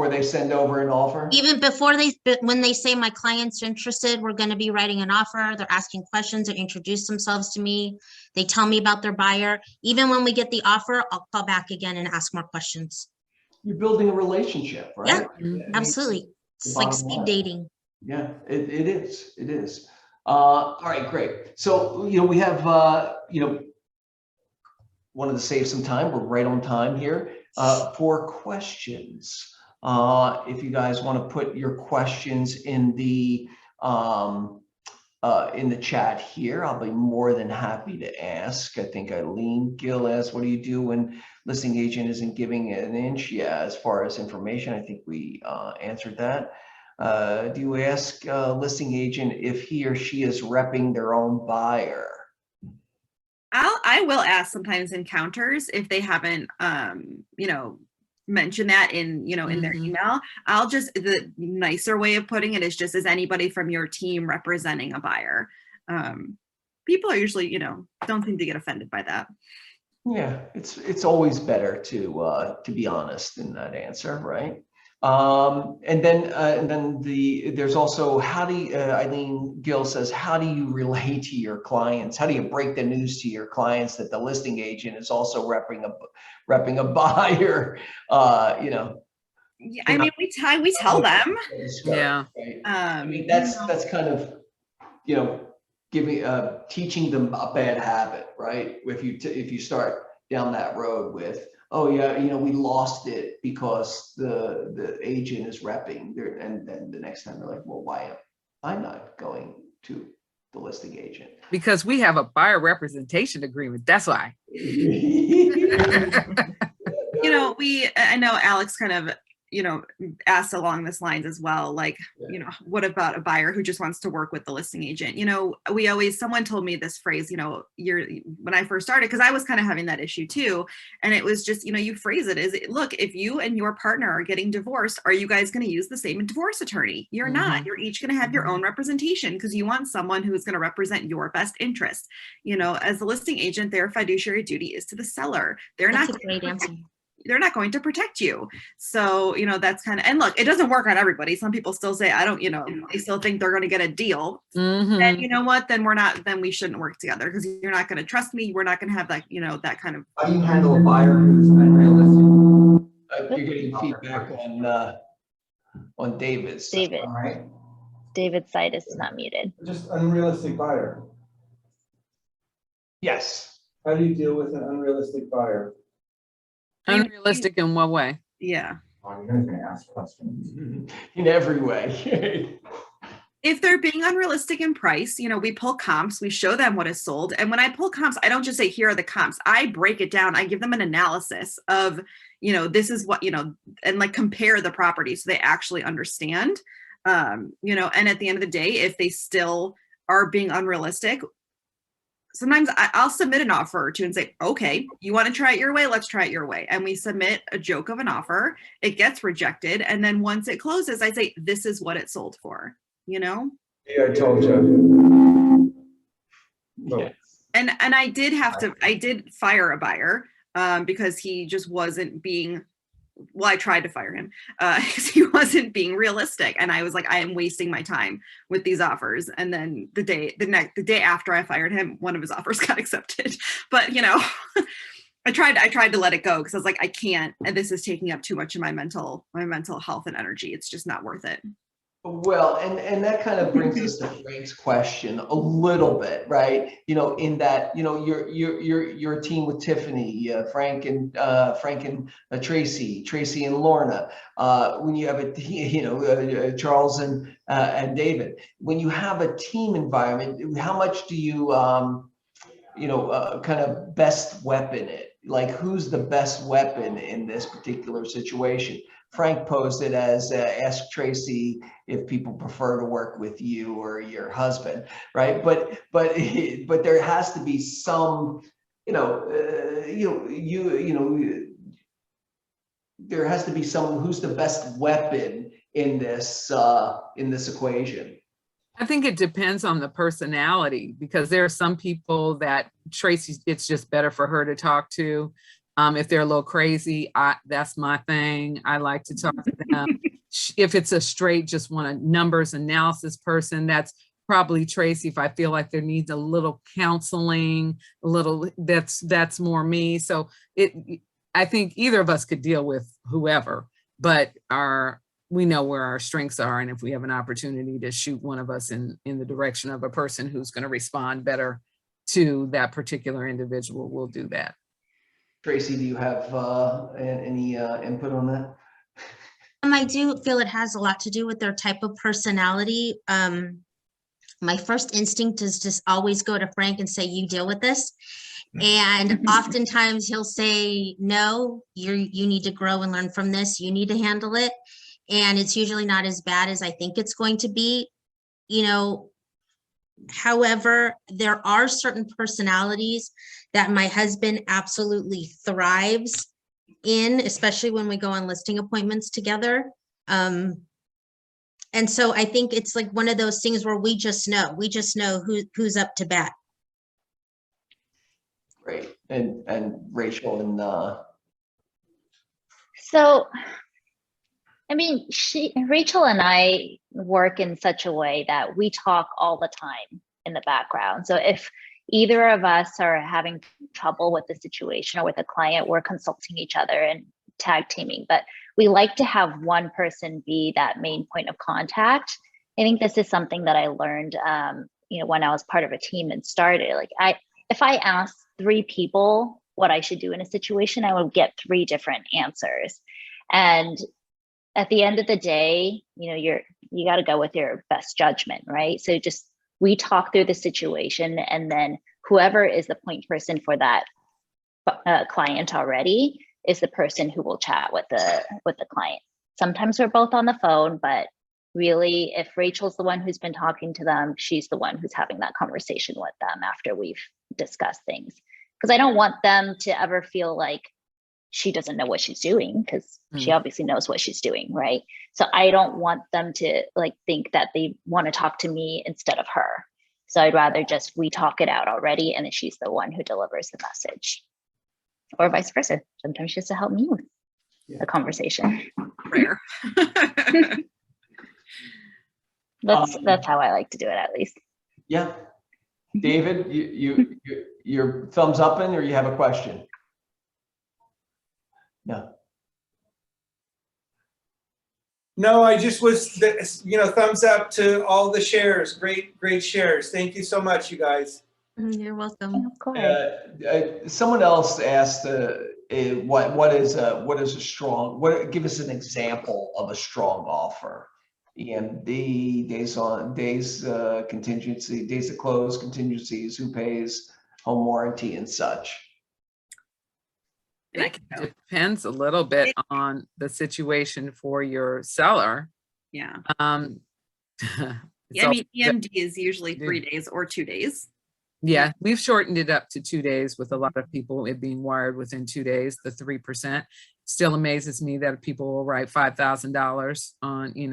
they send over an offer?
Even before when they say my client's interested, we're going to be writing an offer, they're asking questions, they introduce themselves to me, they tell me about their buyer. Even when we get the offer, I'll call back again and ask more questions.
You're building a relationship, right?
Yeah, absolutely. It's like speed dating.
Yeah, it is. It is. All right, great. So, we have, wanted to save some time. We're right on time here for questions. If you guys want to put your questions in the chat here, I'll be more than happy to ask. I think Eileen Gill asked, what do you do when listing agent isn't giving an inch? Yeah, as far as information, I think we answered that. Do you ask listing agent if he or she is repping their own buyer?
I will ask sometimes encounters if they haven't, mentioned that in their email. The nicer way of putting it is just, is anybody from your team representing a buyer? People are usually, don't seem to get offended by that.
Yeah, it's always better to be honest in that answer, right? And then there's also, Eileen Gill says, how do you relate to your clients? How do you break the news to your clients that the listing agent is also repping a buyer?
Yeah, I mean, we tell them.
Yeah.
Right? I mean, that's kind of, teaching them a bad habit, right? If you start down that road with, oh yeah, we lost it because the agent is repping, and then the next time they're like, well, why am I not going to the listing agent?
Because we have a buyer representation agreement. That's why.
I know Alex kind of, asked along this lines as well, like, what about a buyer who just wants to work with the listing agent? Someone told me this phrase, when I first started, because I was kind of having that issue too. And it was just, you phrase it as, look, if you and your partner are getting divorced, are you guys going to use the same divorce attorney? You're not. You're each going to have your own representation, because you want someone who is going to represent your best interest. As the listing agent, their fiduciary duty is to the seller.
That's a great answer.
They're not going to protect you. So, that's kind of, and look, it doesn't work on everybody. Some people still say, they still think they're going to get a deal. And you know what, then we shouldn't work together, because you're not going to trust me. We're not going to have that, that kind of.
How do you handle a buyer who's unrealistic? You're getting feedback on David's.
David.
All right.
David's side is not muted.
Just unrealistic buyer.
Yes.
How do you deal with an unrealistic buyer?
Unrealistic in what way?
Yeah.
Oh, you guys are gonna ask questions.
In every way.
If they're being unrealistic in price, we pull comps, we show them what is sold. And when I pull comps, I don't just say, here are the comps. I break it down. I give them an analysis of, this is what, and like compare the properties so they actually understand. And at the end of the day, if they still are being unrealistic, sometimes I'll submit an offer or two and say, okay, you want to try it your way? Let's try it your way. And we submit a joke of an offer. It gets rejected. And then once it closes, I say, this is what it sold for.
Yeah, I told you.
Yes.
And I did fire a buyer because he just wasn't being, I tried to fire him because he wasn't being realistic. And I was like, I am wasting my time with these offers. And then the day after I fired him, one of his offers got accepted. But I tried to let it go because I was like, I can't, and this is taking up too much of my mental health and energy. It's just not worth it.
Well, and that kind of brings us to Frank's question a little bit, right? In that, you're a team with Tiffany, Frank and Tracy and Lorna. When you have a Charles and David. When you have a team environment, how much do you kind of best weapon it? Like, who's the best weapon in this particular situation? Frank posed it as ask Tracy if people prefer to work with you or your husband, right? But there has to be some, there has to be someone who's the best weapon in this equation.
I think it depends on the personality, because there are some people that Tracy, it's just better for her to talk to. If they're a little crazy, that's my thing. I like to talk to them. If it's a straight, just want a numbers analysis person, that's probably Tracy. If I feel like there needs a little counseling, that's more me. So I think either of us could deal with whoever, but we know where our strengths are. And if we have an opportunity to shoot one of us in the direction of a person who's going to respond better to that particular individual, we'll do that.
Tracy, do you have any input on that?
I do feel it has a lot to do with their type of personality. My first instinct is just always go to Frank and say, you deal with this. And oftentimes he'll say, no, you need to grow and learn from this. You need to handle it. And it's usually not as bad as I think it's going to be. However, there are certain personalities that my husband absolutely thrives in, especially when we go on listing appointments together. And so I think it's like one of those things where we just know who's up to bat.
Great. And Rachel and
So, I mean, Rachel and I work in such a way that we talk all the time in the background. So if either of us are having trouble with the situation or with a client, we're consulting each other and tag teaming, but we like to have one person be that main point of contact. I think this is something that I learned, when I was part of a team and started. Like, if I asked 3 people what I should do in a situation, I would get 3 different answers. And at the end of the day, you got to go with your best judgment, right? So we talk through the situation, and then whoever is the point person for that client already is the person who will chat with the client. Sometimes we're both on the phone, but really, if Rachel's the one who's been talking to them, she's the one who's having that conversation with them after we've discussed things. Because I don't want them to ever feel like she doesn't know what she's doing, because she obviously knows what she's doing, right? So I don't want them to think that they want to talk to me instead of her. So I'd rather we talk it out already, and then she's the one who delivers the message, or vice versa. Sometimes she has to help me with the conversation.
Rare.
That's how I like to do it, at least.
yeah. David, your thumbs up in, or you have a question? No.
No, I just was, thumbs up to all the shares. Great shares. Thank you so much, you guys.
You're welcome.
Of course.
Someone else asked, what is a strong, give us an example of a strong offer. EMD, contingency, days to close, contingencies, who pays, home warranty and such.
And I can go.
It depends a little bit on the situation for your seller.
Yeah.
It's
I mean,
all-
EMD is usually 3 days or 2 days.
Yeah, we've shortened it up to 2 days with a lot of people it being wired within 2 days, the 3%. Still amazes me that people will write $5,000 on,
You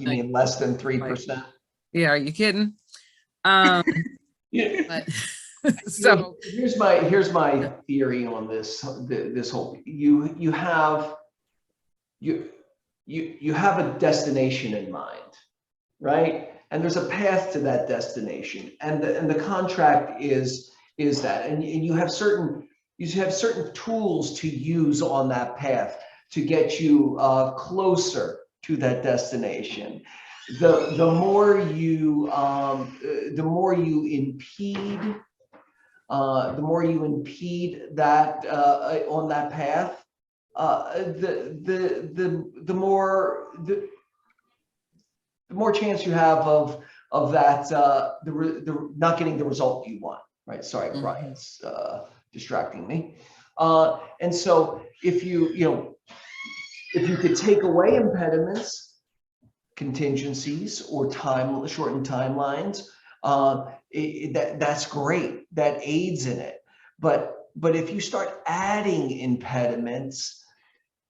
mean less than 3%?
yeah, are you kidding?
Yeah.
But so
here's my theory on this whole, you have a destination in mind, right? And there's a path to that destination, and the contract is that, and you have certain tools to use on that path to get you closer to that destination. The more you impede that on that path, the more chance you have of that not getting the result you want, right? Sorry, Brian's distracting me. And so if you could take away impediments, contingencies, or shortened timelines, that's great. That aids in it. But if you start adding impediments,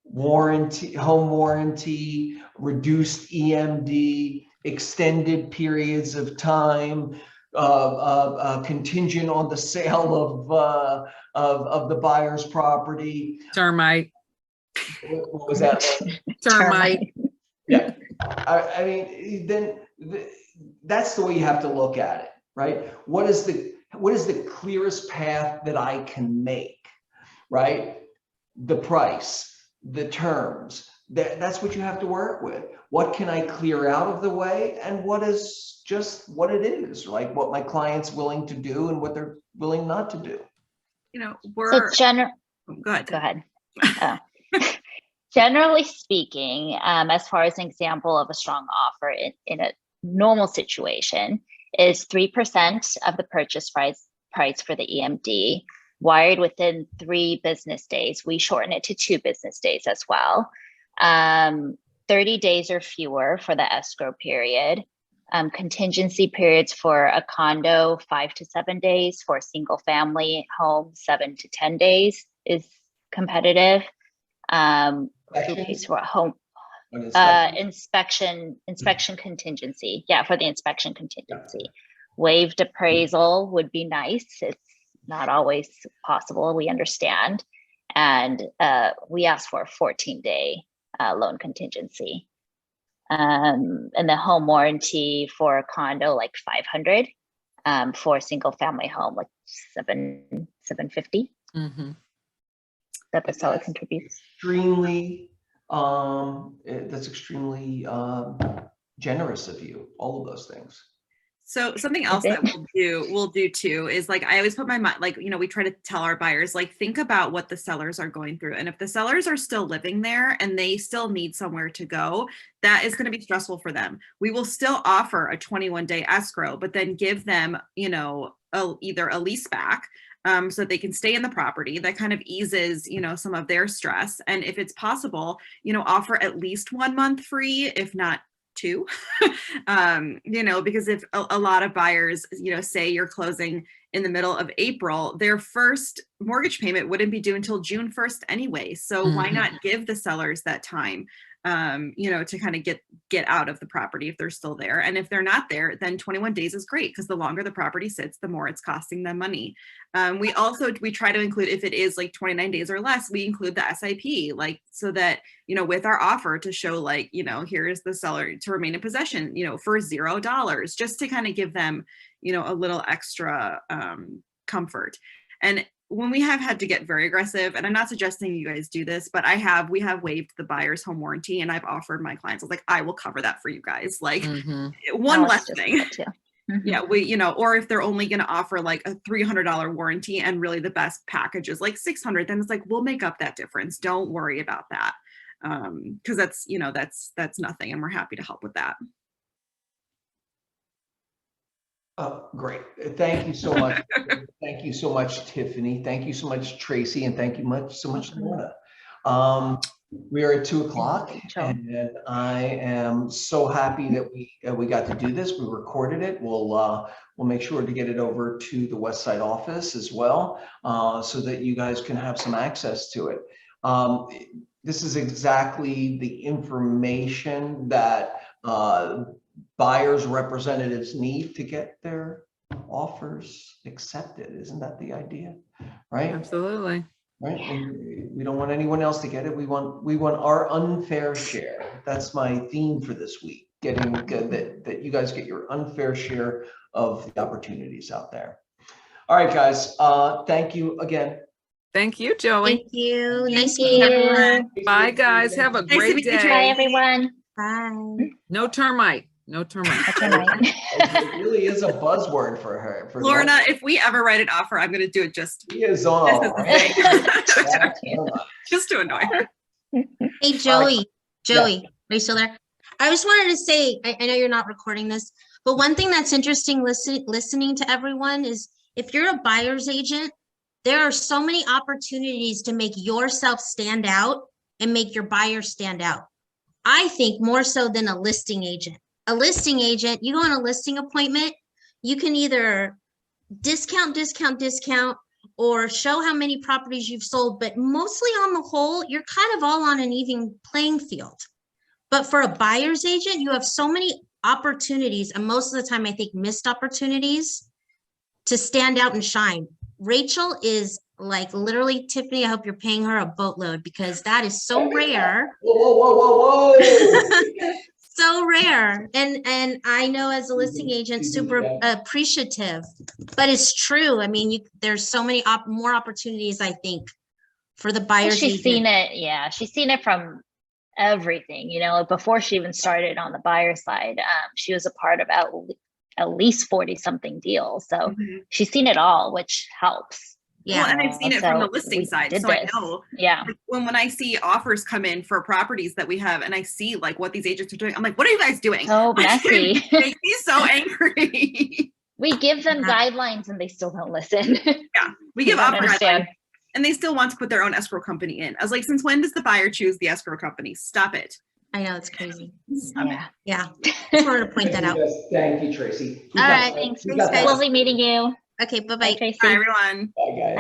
home warranty, reduced EMD, extended periods of time, contingent on the sale of the buyer's property.
termite,
What was that?
termite.
Yeah, I mean, then that's the way you have to look at it, right? What is the clearest path that I can make, right? The price, the terms, that's what you have to work with. What can I clear out of the way, and what is just what it is, like what my client's willing to do and what they're willing not to do.
So
Go ahead.
go ahead. Generally speaking, as far as an example of a strong offer in a normal situation is 3% of the purchase price for the EMD, wired within 3 business days. We shorten it to 2 business days as well. 30 days or fewer for the escrow period. Contingency periods for a condo, 5 to 7 days. For a single family home, 7 to 10 days is competitive. Who pays for a home? Inspection contingency. Yeah, for the inspection contingency. Waived appraisal would be nice. It's not always possible, we understand. And we ask for a 14-day loan contingency. And the home warranty for a condo, like $500. For a single family home, like $750 that the seller contributes.
That's extremely generous of you, all of those things.
So something else that we'll do too is, like, I always put my mind, like, we try to tell our buyers, like, think about what the sellers are going through. And if the sellers are still living there and they still need somewhere to go, that is going to be stressful for them. We will still offer a 21-day escrow, but then give them, either a lease back, so that they can stay in the property. That kind of eases, some of their stress. And if it's possible, offer at least 1 month free, if not 2, because if a lot of buyers, say you're closing in the middle of April, their first mortgage payment wouldn't be due until June 1st anyway. So why not give the sellers that time, to kind of get out of the property if they're still there. And if they're not there, then 21 days is great, because the longer the property sits, the more it's costing them money. We try to include, if it is like 29 days or less, we include the SIP, like, so that, with our offer to show, like, here is the seller to remain in possession, for $0, just to kind of give them, a little extra comfort. And when we have had to get very aggressive, and I'm not suggesting you guys do this, but we have waived the buyer's home warranty, and I've offered my clients, I was like, I will cover that for you guys. Like
Mhm.
one
Alice
less
just
thing.
did too. Mhm.
Yeah, or if they're only going to offer like a $300 warranty and really the best package is like 600, then it's like, we'll make up that difference. Don't worry about that. Because that's nothing, and we're happy to help with that.
Great. Thank you so much. Thank you so much, Tiffany. Thank you so much, Tracy, and thank you so much, Lorna. We are at 2:00,
Rachel.
and I am so happy that we got to do this. We recorded it. We'll make sure to get it over to the West Side office as well, so that you guys can have some access to it. This is exactly the information that buyers representatives need to get their offers accepted. Isn't that the idea? Right?
Absolutely.
Right? We don't want anyone else to get it. We want our unfair share. That's my theme for this week. Getting that you guys get your unfair share of the opportunities out there. All right, guys. Thank you again.
Thank you, Joey.
Thank you.
Thank
Nice meeting everyone.
you.
Bye, guys. Have a
Nice to
great
meet you,
Bye,
day.
everyone.
Bye.
No termite. No termite.
That's all right.
It really is a buzzword for her. For
Lorna, if we ever write an offer, I'm going to do it just
He is on.
This is
all
the
right.
thing. just to annoy her.
Hey, Joey, are you still there? I just wanted to say, I know you're not recording this, but one thing that's interesting listening to everyone is if you're a buyer's agent, there are so many opportunities to make yourself stand out and make your buyer stand out. I think more so than a listing agent. A listing agent, you go on a listing appointment, you can either discount, or show how many properties you've sold, but mostly on the whole, you're kind of all on an even playing field. But for a buyer's agent, you have so many opportunities, and most of the time I think missed opportunities to stand out and shine. Rachel is like literally, Tiffany, I hope you're paying her a boatload because that is so rare.
Whoa.
So rare. And I know as a listing agent, super appreciative, but it's true. I mean, there's so many more opportunities, I think, for the buyer's
She's
agent.
seen it. Yeah, she's seen it from everything, before she even started on the buyer side. She was a part of at least 40 something deals. So
Mhm.
she's seen it all, which helps.
Yeah.
Well, and I've seen it from the
So
listing
we
side,
did
so I
this.
know.
Yeah.
Like, when I see offers come in for properties that we have, and I see like what these agents are doing, I'm like, what are you guys doing?
So
Like,
messy.
it makes me so angry.
We give them
Yeah.
guidelines and they still don't listen.
We give
They don't
offer
understand.
guidelines, and they still want to put their own escrow company in. I was like, since when does the buyer choose the escrow company? Stop it.
I know, it's crazy.
Stop it.
Yeah.
Yeah. Just wanted to point that out.
Yes, thank you, Tracy.
All right,
Thanks.
We got that.
guys.
Lovely meeting you.
Okay,
Bye,
bye-bye.
Tracy.
Bye, everyone.
Bye, guys.